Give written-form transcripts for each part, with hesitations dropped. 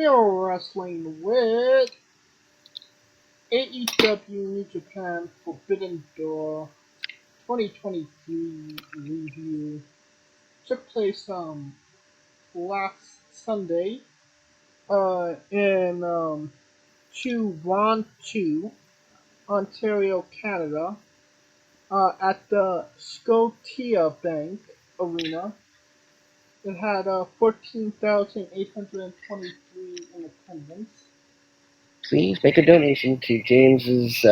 You're wrestling with AEW New Japan Forbidden Door 2023 review. Took place last Sunday in Toronto, Ontario, Canada, at the Scotiabank Arena. It had 14,823 in attendance. Please make a donation to James's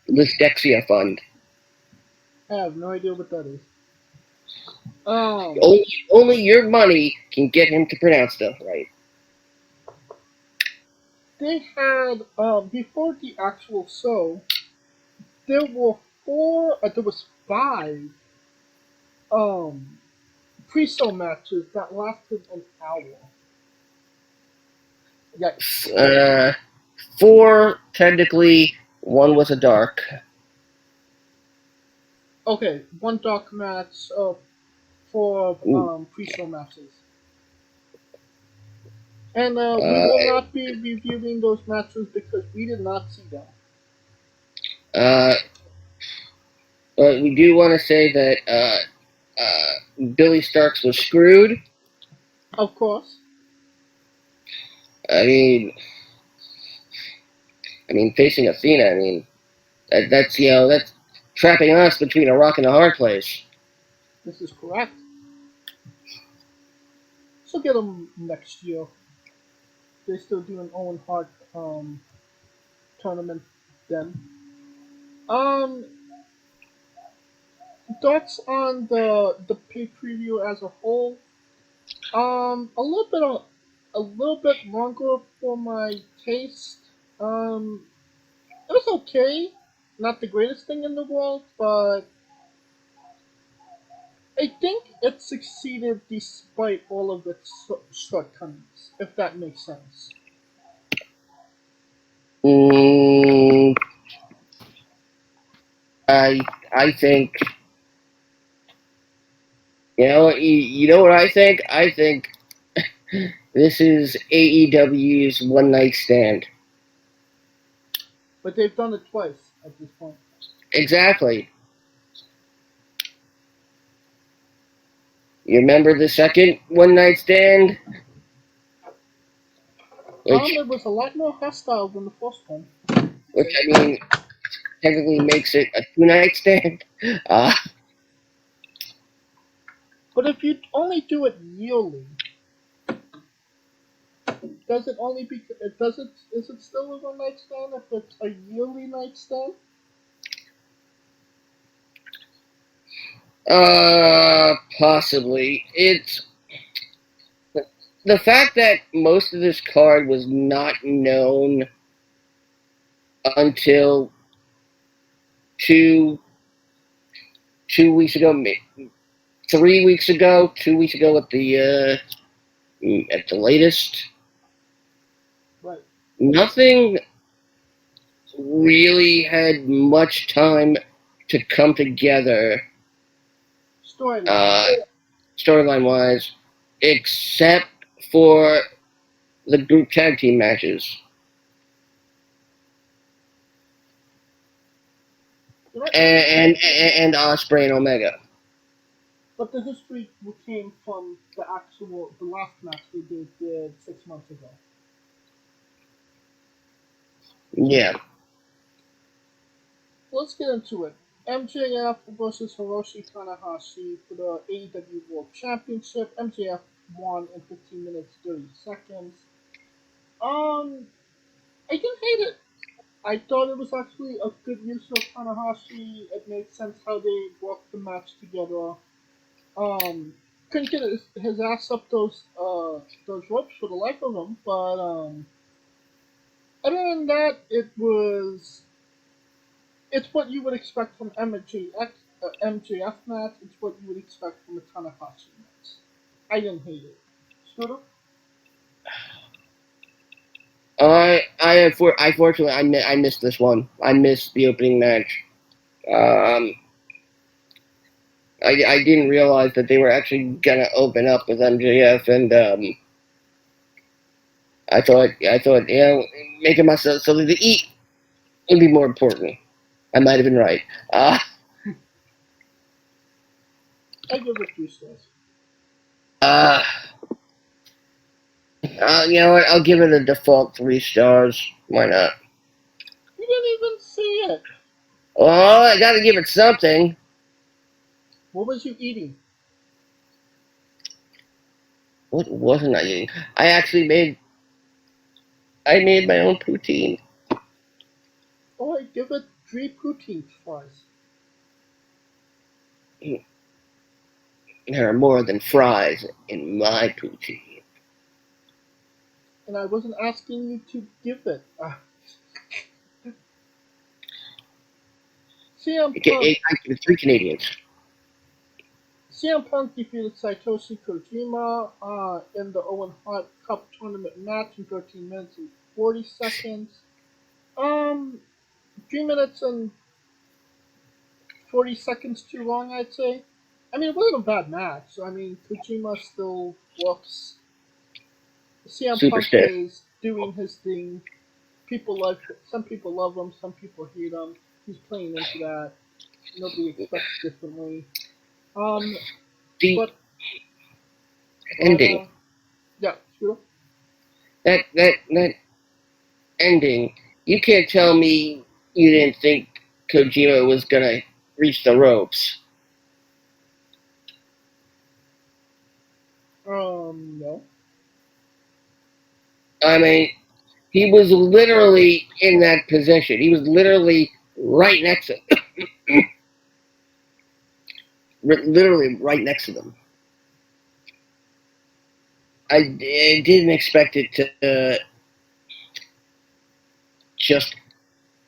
Lysdexia Fund. I have no idea what that is. Only your money can get him to pronounce stuff right. They had before the actual show, there was five pre-show matches that lasted an hour. Yikes. 4 technically, 1 was a dark. Okay, one dark match for pre-show matches. And we will not be reviewing those matches because we did not see them. But we do want to say that Billy Starks was screwed. Of course. I mean, facing Athena. That's trapping us between a rock and a hard place. This is correct. So get them next year. They still do an Owen Hart tournament then. Thoughts on the pay preview as a whole. A little bit longer for my taste. It was okay. Not the greatest thing in the world, but I think it succeeded despite all of its shortcomings, if that makes sense. I think, you know what I think? I think this is AEW's one night stand. But they've done it twice at this point. Exactly. You remember the second one night stand? It was a lot more hostile than the first one. Which, technically makes it a 2-night stand. But if you only do it yearly, is it still a one night stand if it's a yearly night stand? Possibly. It's the fact that most of this card was not known until two weeks ago, 3 weeks ago, 2 weeks ago at the latest. Right. Nothing really had much time to come together. Storyline wise, except for the group tag team matches. And Ospreay and Omega. But the history came from the last match they did 6 months ago. Yeah. Let's get into it. MJF versus Hiroshi Tanahashi for the AEW World Championship. MJF won in 15 minutes 30 seconds. I didn't hate it. I thought it was actually a good use of Tanahashi. It made sense how they worked the match together. Couldn't get his ass up those ropes for the life of him, but other than that, it's what you would expect from MJF match. It's what you would expect from a Tanahashi match. I didn't hate it. Scooter? Fortunately I missed this one. I missed the opening match. I didn't realize that they were actually gonna open up with MJF and I thought, making myself something to eat would be more important. I might have been right. I give it 2 stars. Uh, you know what? I'll give it a default 3 stars. Why not? You didn't even see it. Well, I gotta give it something. What was you eating? What wasn't I eating? I actually made my own poutine. Oh, I give it 3 poutine fries. There are more than fries in my poutine. And I wasn't asking you to give it. CM Punk. I give it 3 Canadians. CM Punk defeated Satoshi Kojima in the Owen Hart Cup tournament match in 13 minutes and 40 seconds. 3 minutes and 40 seconds too long, I'd say. I mean, it wasn't a bad match. I mean, Kojima still works. CM Super Punk stiff. is doing his thing. People like some people love him, some people hate him. He's playing into that. Nobody expects differently. Um, The but ending. yeah, sure. That ending. You can't tell me you didn't think Kojima was gonna reach the ropes. No. I mean, he was literally in that position. He was literally right next to literally right next to them. I didn't expect it to just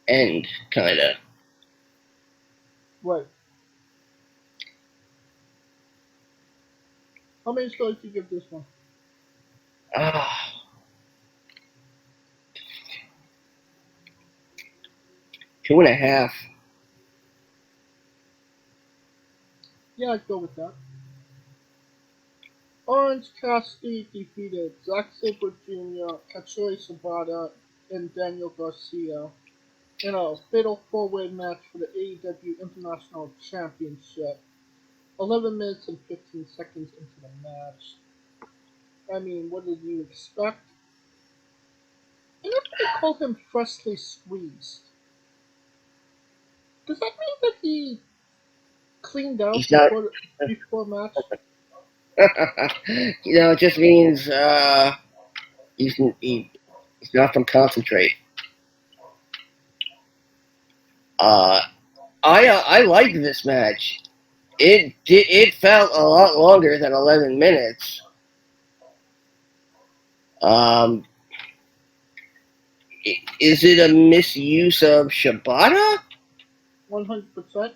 end, kind of. Right. How many stars do you give this one? Ah, 2.5. Yeah, I'd go with that. Orange Cassidy defeated Zack Sabre Jr., Katsuri Sabata, and Daniel Garcia in a fatal four-way match for the AEW International Championship. 11 minutes and 15 seconds into the match. I mean, what did you expect? I know they call him freshly squeezed. Does that mean that he cleaned out He's not. before match? It just means he's he's not from concentrate. Uh, I liked this match. It felt a lot longer than 11 minutes. Um, is it a misuse of Shibata? 100%.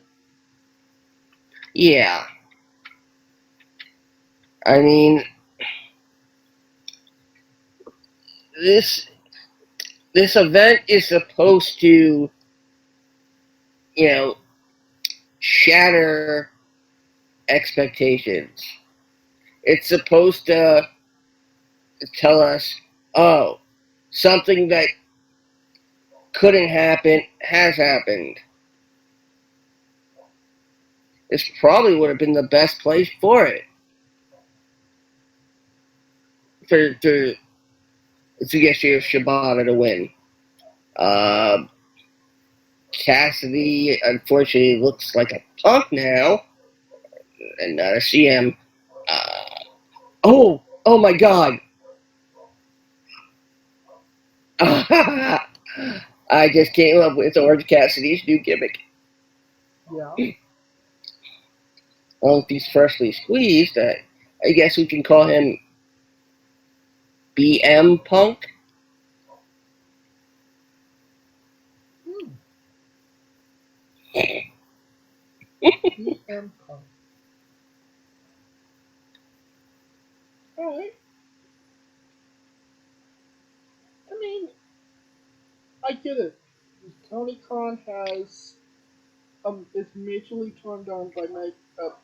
Yeah. I mean, this this event is supposed to, you know, shatter expectations. It's supposed to tell us, oh, something that couldn't happen has happened. This probably would have been the best place for it. To get Shibata to win. Uh, Cassidy, unfortunately, looks like a punk now, and not a CM. Oh my God! I just came up with Orange Cassidy's new gimmick. Yeah. Well, if he's freshly squeezed, I guess we can call him BM Punk. Hmm. CM Punk. Alright. I mean, I get it. Tony Khan is majorly turned on by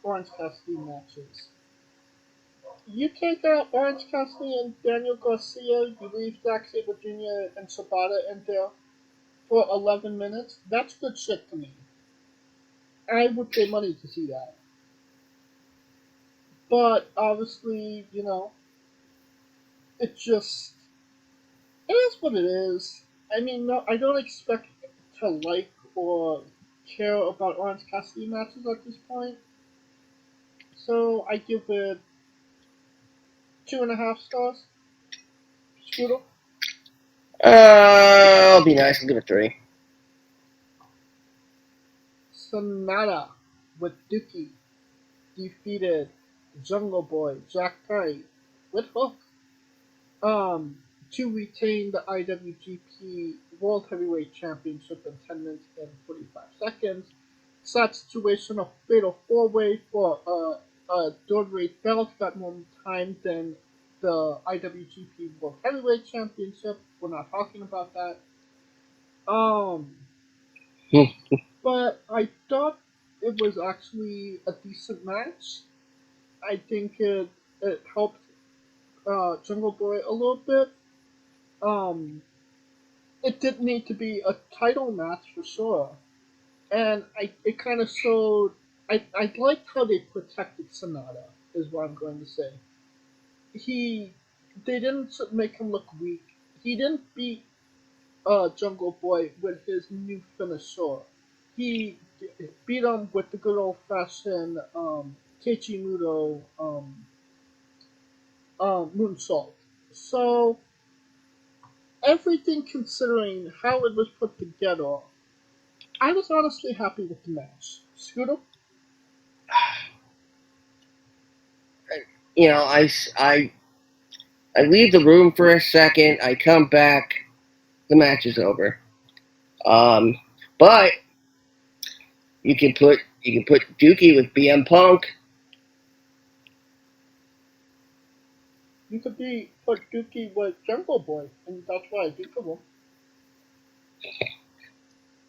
Orange Cassidy matches. You take out Orange Cassidy and Daniel Garcia, you leave Zack Sabre Jr. and Sabata in there for 11 minutes. That's good shit to me. I would pay money to see that. But obviously, it just it is what it is. I mean, no, I don't expect to like or care about Orange Cassidy matches at this point. So I give it 2.5 stars. Scooter. I'll be nice. I'll give it 3. Sonata with Dookie defeated Jungle Boy Jack Perry with Hook to retain the IWGP World Heavyweight Championship in 10 minutes and 45 seconds. Sad situation of fatal four-way for a third rate belt got more time than the IWGP World Heavyweight Championship. We're not talking about that. Um, but I thought it was actually a decent match. I think it helped Jungle Boy a little bit. Um, it did need to be a title match for sure, and it kind of showed. I liked how they protected Sonata. Is what I'm going to say. He they didn't make him look weak. He didn't beat Jungle Boy with his new finisher. He beat him with the good old fashioned Keiichi Muto moonsault. So everything considering how it was put together, I was honestly happy with the match. Scooter? You know, I leave the room for a second. I come back. The match is over. Um, but you can put Dookie with BM Punk. You could be put Dookie with Jungle Boy, and that's why I think of him.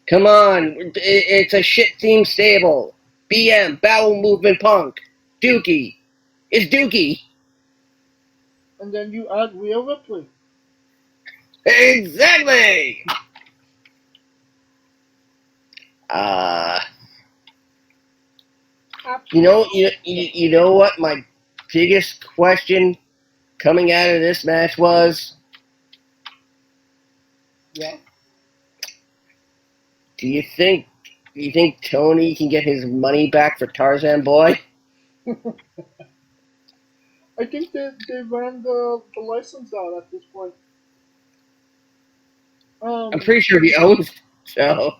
Come on, it's a shit team stable. BM Bowel Movement Punk. Dookie. It's Dookie. And then you add Rhea Ripley. Exactly. Uh, you know what my biggest question coming out of this match was? Yeah. Do you think Tony can get his money back for Tarzan Boy? I think they ran the license out at this point. I'm Um, pretty sure he owns it, so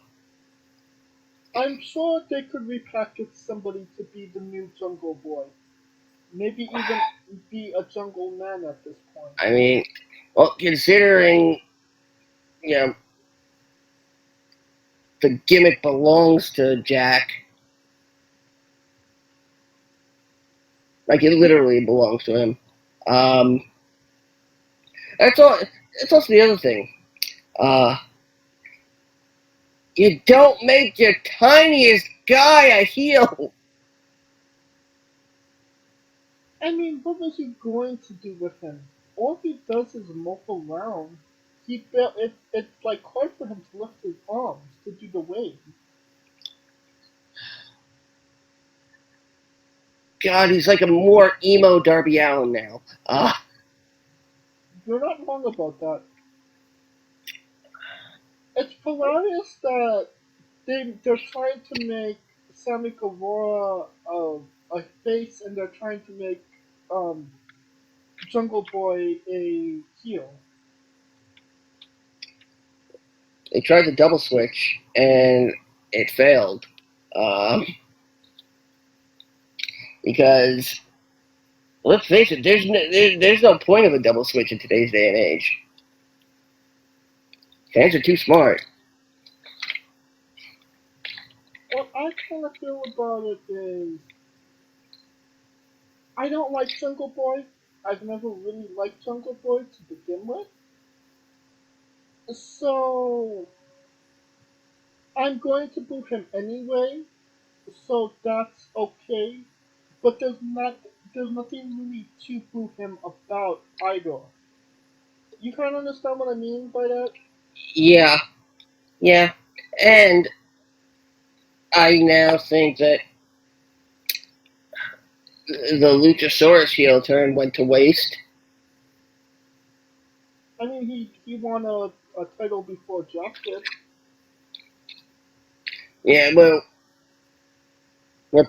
I'm sure they could repackage somebody to be the new Jungle Boy. Maybe even be a Jungle Man at this point. I mean, well, considering you know the gimmick belongs to Jack, like it literally belongs to him. Um, that's all. That's also the other thing. Uh, you don't make your tiniest guy a heel. I mean, what was he going to do with him? All he does is mope around. It's like hard for him to lift his arms to do the weight. God, he's like a more emo Darby Allin now. You're not wrong about that. It's hilarious that they're trying to make Sammy Guevara a face, and they're trying to make um, Jungle Boy a heel. They tried the double switch and it failed. Um, because let's face it, there's no point of a double switch in today's day and age. Fans are too smart. What I kind of feel about it is I don't like Jungle Boy. I've never really liked Jungle Boy to begin with. So I'm going to boo him anyway. So that's okay. But there's nothing really to boo him about either. You kind of understand what I mean by that? Yeah, yeah. And I now think that the Luchasaurus heel turn went to waste. I mean, he won a title before Jack did. Yeah, well, we're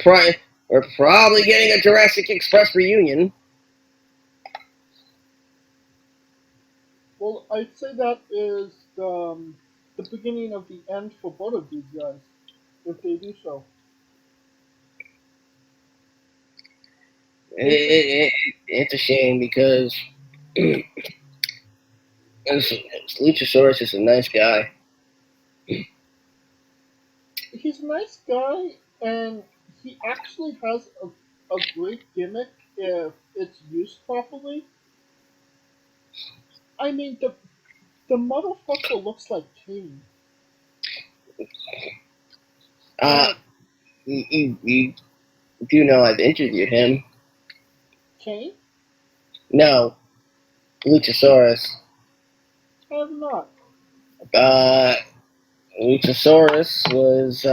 we're probably getting a Jurassic Express reunion. Well, I'd say that is the beginning of the end for both of these guys, if they do so. It's a, It's a shame because Luchasaurus is a nice guy. he's a nice guy, and he actually has a great gimmick if it's used properly. I mean, the motherfucker looks like Kane. Uh, Uh, you do know I've interviewed him. Kane? No, Luchasaurus. I have not. Uh, Luchasaurus was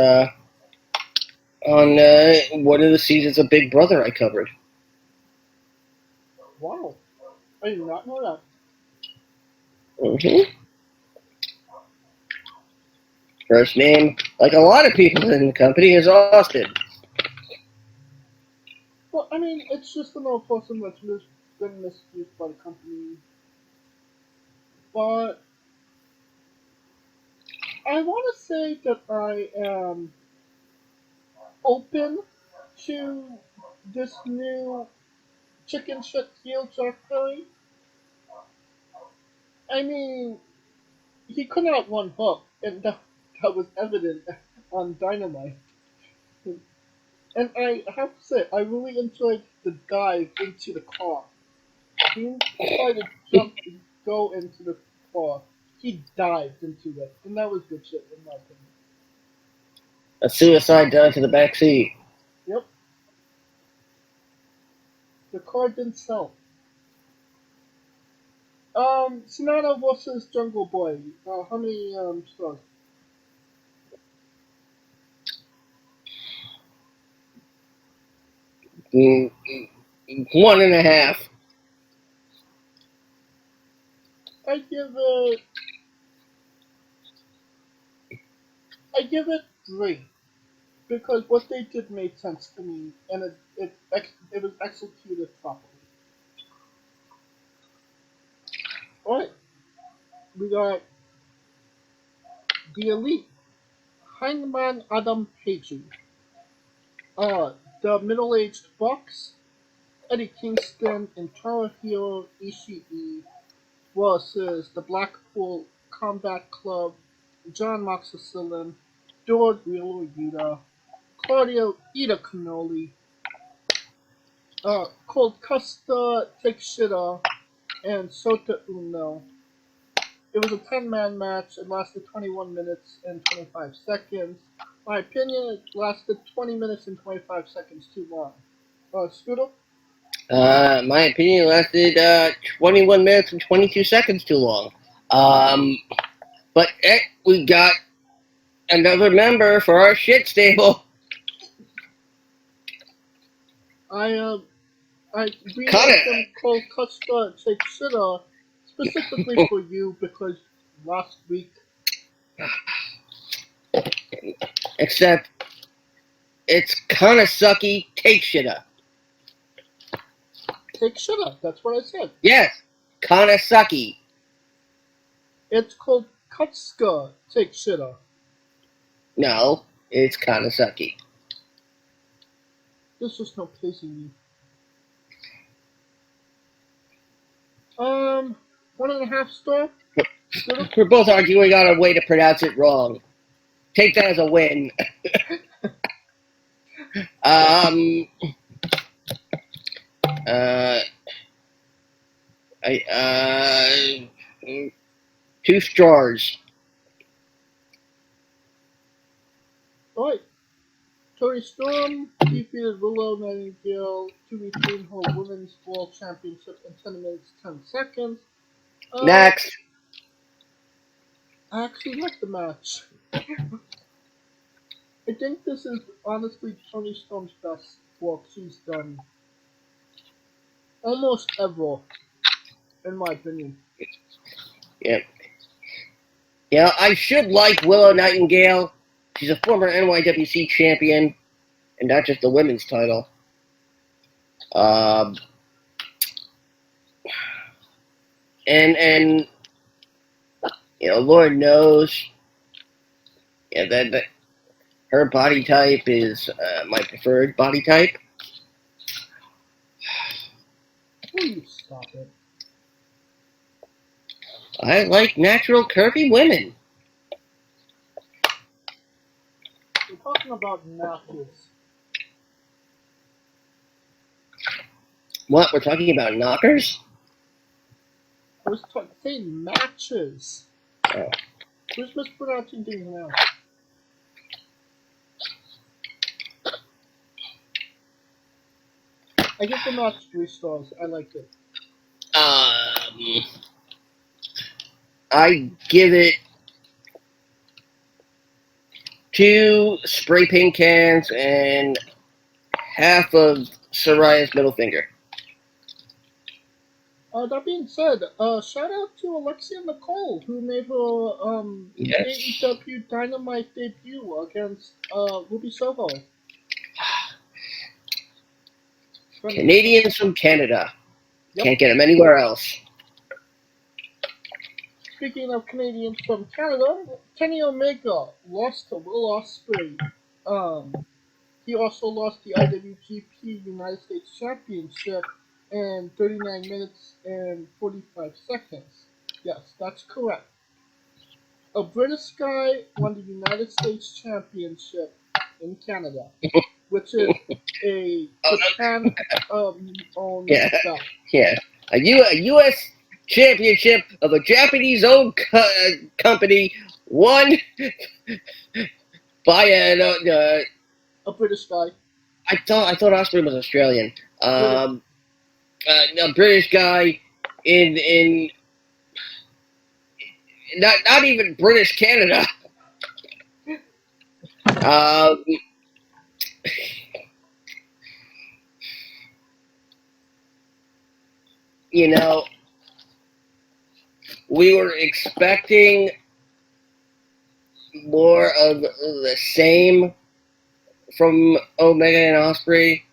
on one of the seasons of Big Brother I covered. Wow, I did not know that. Mm-hmm. First name, like a lot of people in the company, is Austin. Well, I mean, it's just another person that's been misused by the company. But I want to say that I am open to this new chicken shit heel Jack Perry. I mean, he could not one hook, and that was evident on Dynamite. And I have to say, I really enjoyed the dive into the car. He didn't try to go into the car. He dived into it, and that was good shit, in my opinion. A suicide down to the back seat. Yep, the car didn't sell. Sonata versus Jungle Boy. How many stars? Mm, 1.5. I give it. I give it 3 because what they did made sense to me, and it was executed properly. All right, we got the Elite, Hangman Adam Page, the middle-aged Bucks, Eddie Kingston, and Tomohiro Ishii versus the Blackpool Combat Club, John Moxley, George Wheeler Yuta, Claudio Ida Cannoli, Cold Custa Takeshita, and Sota Uno. It was a 10-man match. It lasted 21 minutes and 25 seconds. My opinion, it lasted 20 minutes and 25 seconds too long. Scooter? My opinion lasted 21 minutes and 22 seconds too long. But we got another member for our shit stable. I Kinda. renamed them Cold Custa Takeshita specifically for you because last week. Except it's kinda sucky. Take shitta. Takeshita, that's what I said. Yes, kinda sucky. It's called Kutska Takeshita. No, it's kinda sucky. There's just no pleasing me. 1.5 star. Scooter? We're both arguing on a way to pronounce it wrong. Take that as a win. um, uh, I 2 stars. Alright. Tori Storm defeated Willow Nightingale to retain her Women's World Championship in 10 minutes 10 seconds. Next. I actually like the match. I think this is honestly Toni Storm's best work she's done almost ever, in my opinion. Yep. Yeah, I should like Willow Nightingale. She's a former NYWC champion, and not just the women's title. And you know, Lord knows, yeah, that her body type is my preferred body type. Will you stop it? I like natural curvy women. We're talking about matches. What? We're talking about knockers? I was saying matches. Oh. Who's mispronouncing things now? I give the match 3 stars. I liked it. I give it 2 spray paint cans and half of Soraya's middle finger. That being said, shout out to Alexia Nicole, who made her Yes. AEW Dynamite debut against Ruby Soho. Canadians from Canada. Yep. Can't get them anywhere else. Speaking of Canadians from Canada, Kenny Omega lost to Will Ospreay. He also lost the IWGP United States Championship in 39 minutes and 45 seconds. Yes, that's correct. A British guy won the United States Championship in Canada, which is a Japan-owned belt. Yeah. A U.S. championship of a Japanese-owned company won by a British guy. I thought Ospreay was Australian. A British guy in not even British Canada. You know, we were expecting more of the same from Omega and Ospreay.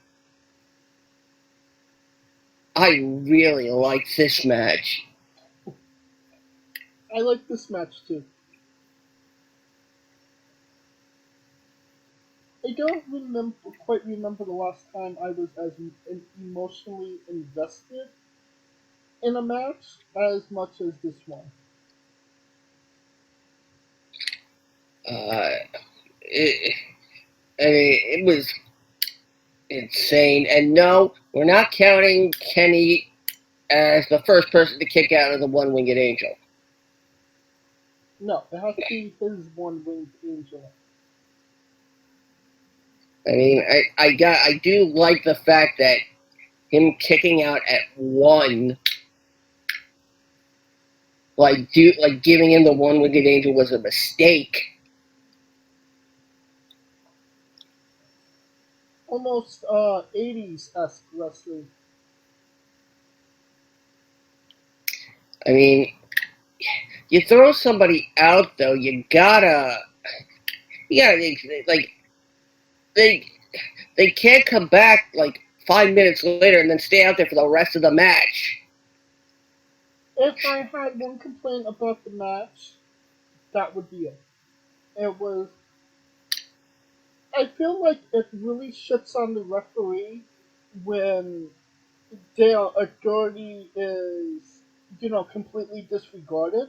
I really like this match. I like this match too. I don't quite remember the last time I was as emotionally invested in a match as much as this one. It was insane. And no, we're not counting Kenny as the first person to kick out of the One-Winged Angel. No, it has to be his One-Winged Angel. I mean, I do like the fact that him kicking out at 1, like giving him the One-Winged Angel was a mistake. Almost 80s-esque wrestling. I mean, you throw somebody out though, you gotta like they can't come back like 5 minutes later and then stay out there for the rest of the match. If I had one complaint about the match, that would be it. It was. I feel like it really shits on the referee when their authority is, completely disregarded.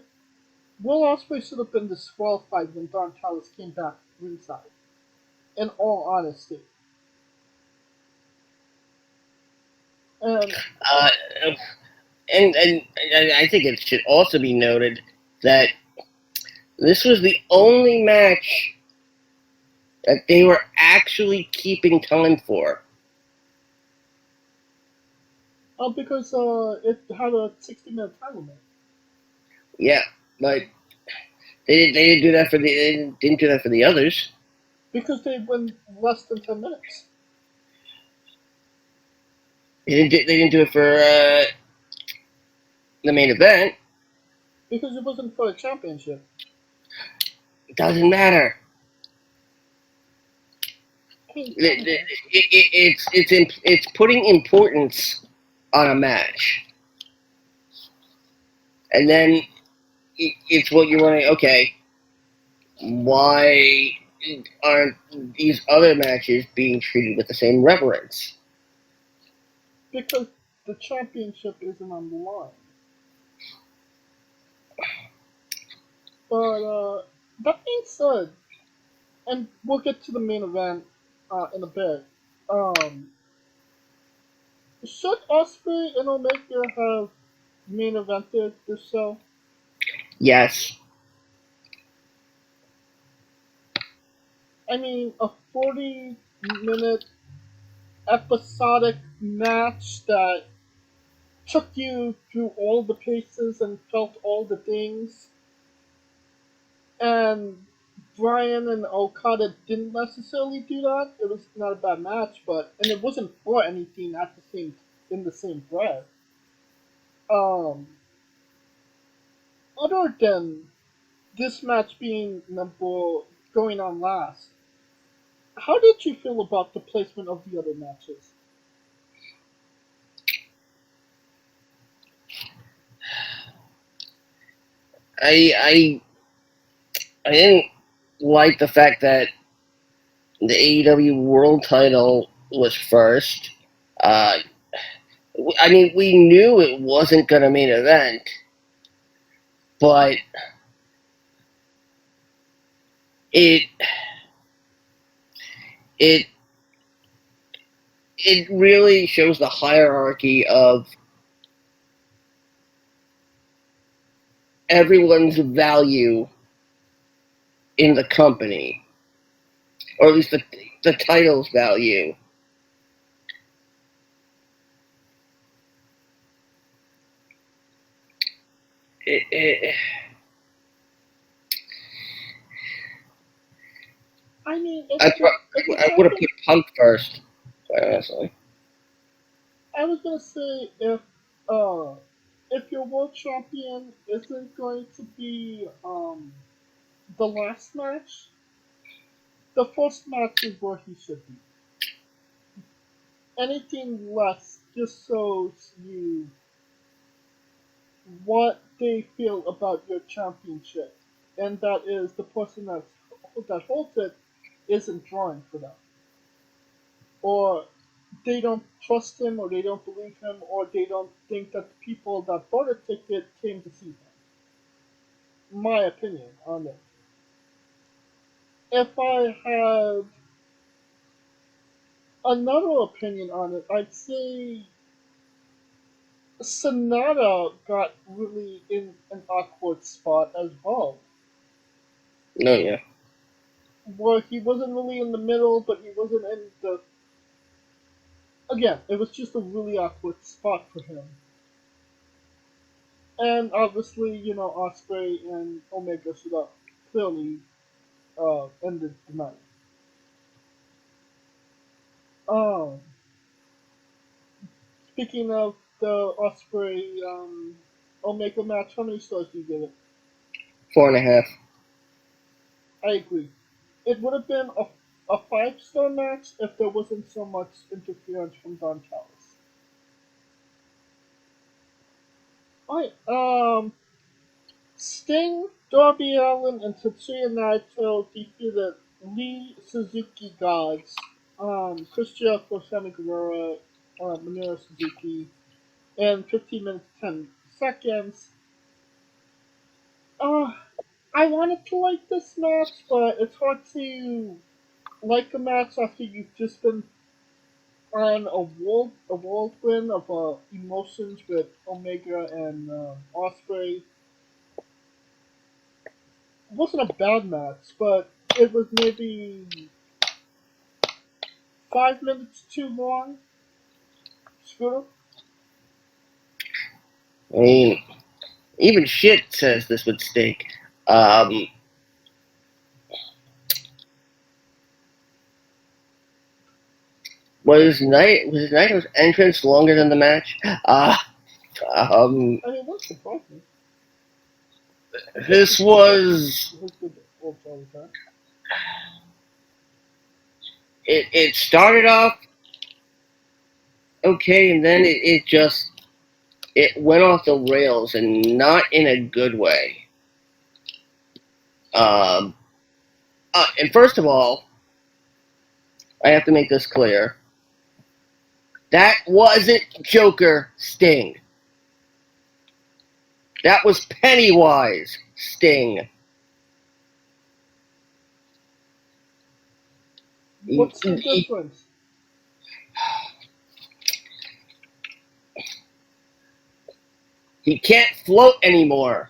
Will Ospreay should have been disqualified when Don Callis came back ringside. In all honesty. And I think it should also be noted that this was the only match that they were actually keeping time for. Because it had a 60-minute time limit. Yeah, but they didn't do that for they didn't do that for the others. Because they went less than 10 minutes. They didn't do it for the main event. Because it wasn't for a championship. It doesn't matter. I mean, It's putting importance on a match, and then it's what you're wondering. Okay, why aren't these other matches being treated with the same reverence? because the championship isn't on the line. But that being said, and we'll get to the main event in a bit. Should Osprey and Omega have main evented this show? Yes, I mean, a 40-minute episodic match that took you through all the paces and felt all the things. And Bryan and Okada didn't necessarily do that. It was not a bad match, and it wasn't for anything at the same in the same breath. Um, Other than this match being going on last, how did you feel about the placement of the other matches? I I didn't like the fact that the AEW World Title was first. Uh, I mean, we knew it wasn't going to main event, but it it it really shows the hierarchy of everyone's value in the company, or at least the title's value. It, I mean, I, if the I would have champion, put Punk first, quite honestly. I was gonna say if your world champion isn't going to be the last match, the first match is where he should be. Anything less just shows you what they feel about your championship, and that is the person that holds it isn't drawing for them, or they don't trust him, or they don't believe him, or they don't think that the people that bought a ticket came to see him. My opinion on it. If I had another opinion on it, I'd say Sonata got really in an awkward spot as well, No, yeah. where he wasn't really in the middle, but he wasn't in the. Again, it was just a really awkward spot for him. And obviously, Osprey and Omega should have clearly ended the night. Um, Speaking of the Osprey Omega match, how many stars do you give it? 4.5. I agree. It would have been a 5-star match if there wasn't so much interference from Don Callis. Alright, Sting, Darby Allin, and Tetsuya Naito defeated Lee Suzuki Gods, Chris Jericho, Sammy Guevara, Minoru Suzuki, in 15 minutes 10 seconds. Uh, I wanted to like this match, but it's hard to like a match after you've just been on a whirlwind of emotions with Omega and Osprey. It wasn't a bad match, but it was maybe 5 minutes too long. Scooter? I mean, even shit says this would stink. Was Naito's entrance longer than the match? I mean, what's the problem? This was. It started off okay, and then it went off the rails, and not in a good way. And first of all, I have to make this clear. That wasn't Joker Sting. That was Pennywise Sting. What's the difference? He can't float anymore.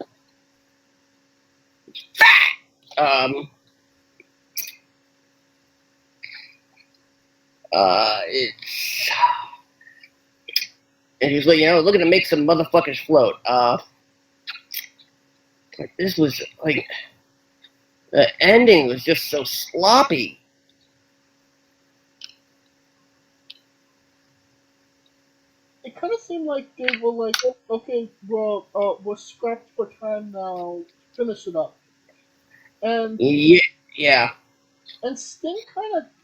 It's and he's like, looking to make some motherfuckers float. This was like the ending was just so sloppy. It kind of seemed like they were like, okay, well, we're scrapped for time now. Finish it up. And yeah. And Sting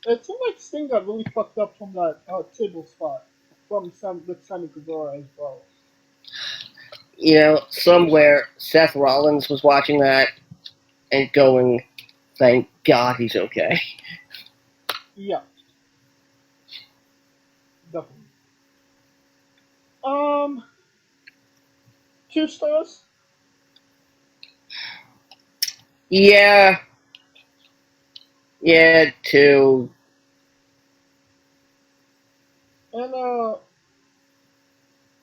it seemed like Sting got really fucked up from that table spot with Sammy Guevara as well. Somewhere Seth Rollins was watching that and going, thank God he's okay. Yeah. Definitely. 2 stars? Yeah. Yeah, 2. And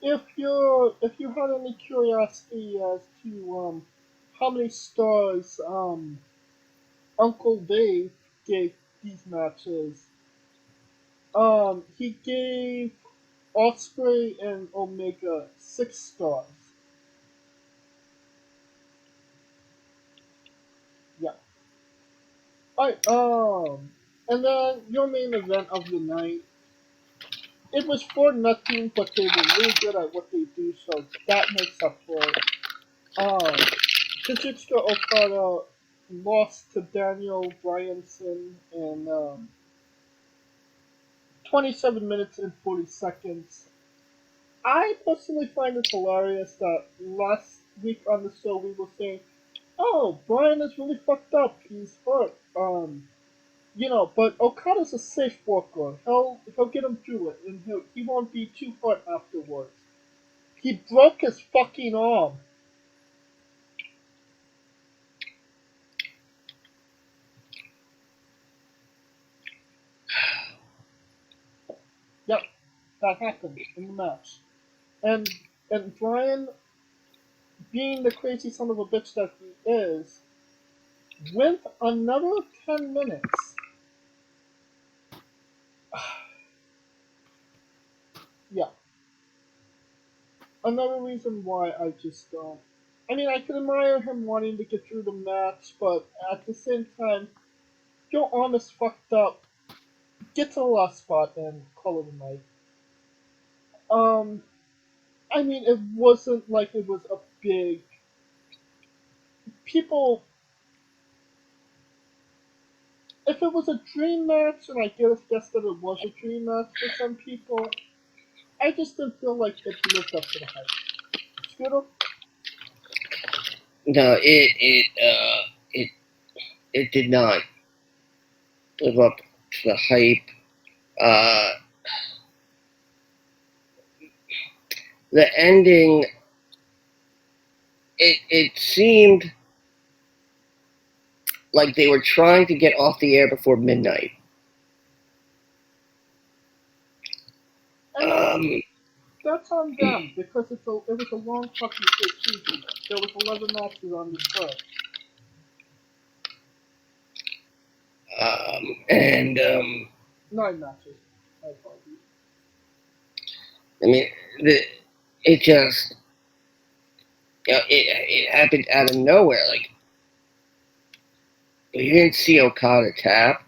if you had any curiosity as to how many stars Uncle Dave gave these matches, he gave Osprey and Omega 6 stars. Yeah. Alright, and then your main event of the night. It was for nothing, but they were really good at what they do, so that makes up for it. Kazuchika Okada lost to Daniel Bryanson in 27 minutes and 40 seconds. I personally find it hilarious that last week on the show we were saying, oh, Bryan is really fucked up, he's hurt. But Okada's a safe worker. He'll get him through it, and he won't be too hurt afterwards. He broke his fucking arm. Yep, that happened in the match. And Bryan, being the crazy son of a bitch that he is, went another 10 minutes. Yeah. Another reason why I just don't. I mean, I can admire him wanting to get through the match, but at the same time, your arm is fucked up. Get to the last spot and call it a night. I mean, it wasn't like it was a big. People. If it was a dream match, and I guess that it was a dream match for some people, I just didn't feel like it lived up to the hype. Scooter? No, it did not live up to the hype. The ending, it seemed like they were trying to get off the air before midnight. That's on them, because it was a long fucking season. There was 11 matches on the show. And 9 matches. My apologies. I mean, it just, it happened out of nowhere. Like, we didn't see Okada tap.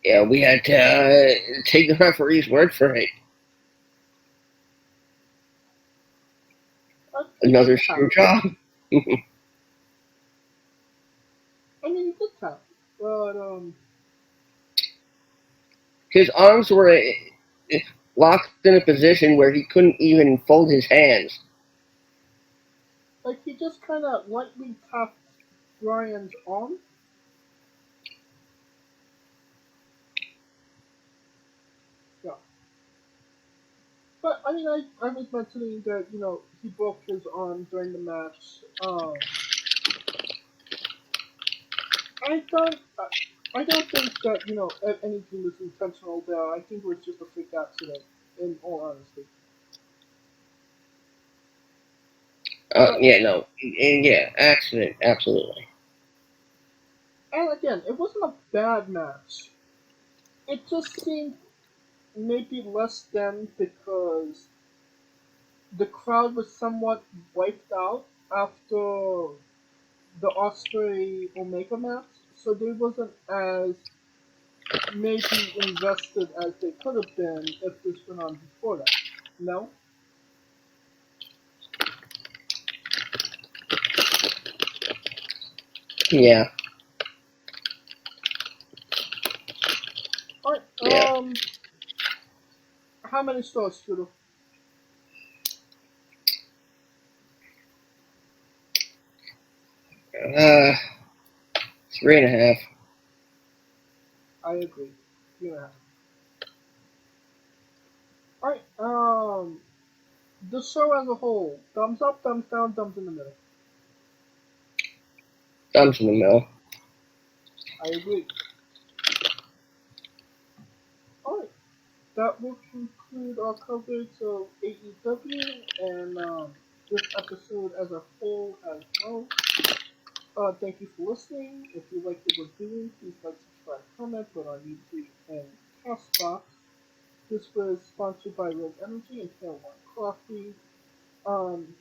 Yeah, we had to take the referee's word for it. Another screw job. I mean, he did tap, but his arms were locked in a position where he couldn't even fold his hands. like he just kind of lightly tapped Brian's arm. Yeah. But I mean, I was mentioning that he broke his arm during the match. I don't think that anything was intentional there. I think it was just a freak accident. In all honesty. Yeah, accident, absolutely. And again, it wasn't a bad match. It just seemed maybe less than because the crowd was somewhat wiped out after the Osprey Omega match, so they wasn't as maybe invested as they could have been if this went on before that. No? Yeah. Alright, Yeah. How many stars, Scooter? 3.5. I agree. 3.5. Alright, the show as a whole, thumbs up, thumbs down, thumbs in the middle. Thumbs in the middle. I agree. Alright, that will conclude our coverage of AEW and this episode as a whole as well. Thank you for listening. If you like what we're doing, please like, subscribe, comment, both on YouTube and Castbox. This was sponsored by Red Energy and Pale Wine Coffee.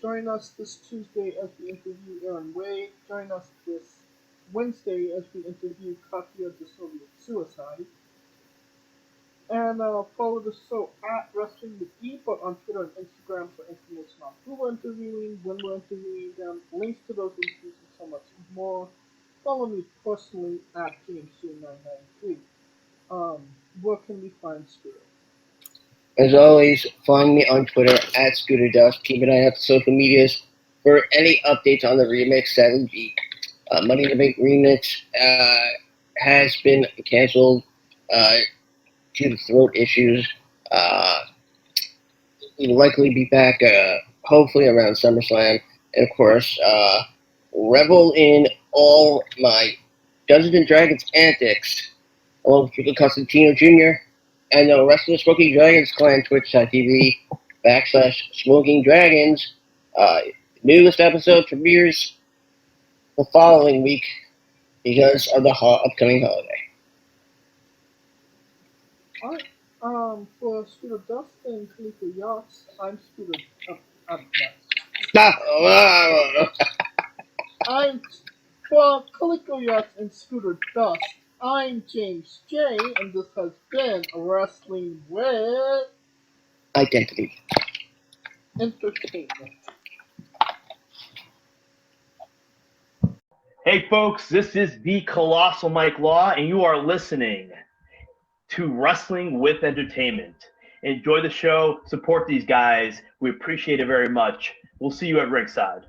Join us this Tuesday as we interview Aaron Wade. Join us this Wednesday as we interview Katya the Soviet Suicide. And follow the show at Wrestling with E, but on Twitter and Instagram for information on who we're interviewing, when we're interviewing them, links to those interviews, and so much more. Follow me personally at JamesJ993. Where can we find Scooter? As always, find me on Twitter at ScooterDust. Keep an eye out the social medias for any updates on the remix 7G. Money in the Bank remix has been canceled due to throat issues. We'll likely be back hopefully around SummerSlam. And of course, revel in all my Dungeons and Dragons antics, along with Rico Constantino Jr. and the rest of the Smoking Dragons clan, twitch.tv/Smoking Dragons. Newest episode premieres the following week because of the upcoming holiday. Alright, for Scooter Dust and Kaliko Yachts, I'm Scooter. I'm for Kaliko Yachts and Scooter Dust. I'm James J, and this has been Wrestling with Identity. Entertainment. Hey folks, this is the Colossal Mike Law, and you are listening to Wrestling with Entertainment. Enjoy the show, support these guys. We appreciate it very much. We'll see you at ringside.